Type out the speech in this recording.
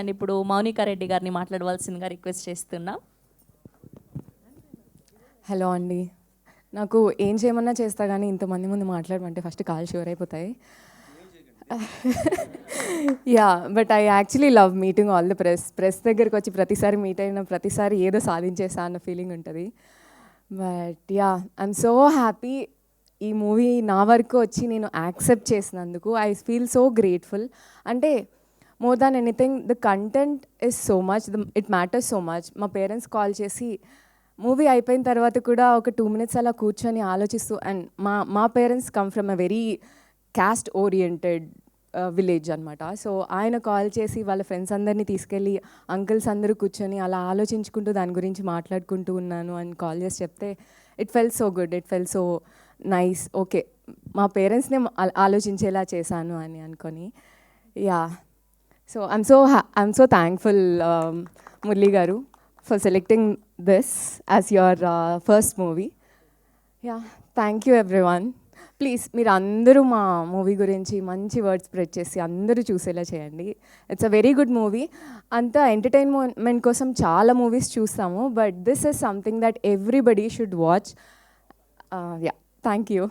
And ఇప్పుడు మౌనికా రెడ్డి గారిని మాట్లాడవలసిందిగా రిక్వెస్ట్ చేస్తున్నా. హలో అండి, నాకు ఏం చేయమన్నా చేస్తా కానీ ఇంతమంది ముందు మాట్లాడమంటే ఫస్ట్ కాల్ షూర్ అయిపోతాయి. Yeah, but I actually love meeting all the press దగ్గరికి వచ్చి ప్రతిసారి మీట్ అయిన ప్రతిసారి ఏదో సాధించేసా అన్న ఫీలింగ్ ఉంటుంది. But yeah, I'm so happy ఈ మూవీ నా వరకు వచ్చి నేను యాక్సెప్ట్ చేసినందుకు. I feel so grateful. అంటే more than anything the content is so much, it matters so much. మా పేరెంట్స్ కాల్ చేసి మూవీ అయిపోయిన తర్వాత కూడా ఒక 2 minutes అలా కూర్చొని ఆలోచిస్తూ, అండ్ మా parents come from a very caste oriented village అనమాట. సో ఆయన కాల్ చేసి వాళ్ళ ఫ్రెండ్స్ అందరినీ తీసుకెళ్ళి అంకుల్స్ అందరూ కూర్చొని అలా ఆలోచించుకుంటూ దాని గురించి మాట్లాడుకుంటూ ఉన్నాను అని కాల్ చేసి చెప్తే it felt so good, it felt so nice. Okay, మా పేరెంట్స్నే ఆలోచించేలా చేశాను అని అనుకొని. Yeah, so I'm so thankful Murali గారు for selecting this as your first movie. Yeah, thank you everyone. Please మీరు అందరూ మా మూవీ గురించి మంచి వర్డ్స్ స్ప్రెడ్ చేసి అందరూ చూసేలా చేయండి. It's a very good movie. అంతా ఎంటర్టైన్మెంట్ కోసం చాలా మూవీస్ చూస్తాము, but this is something that everybody should watch. Yeah, thank you.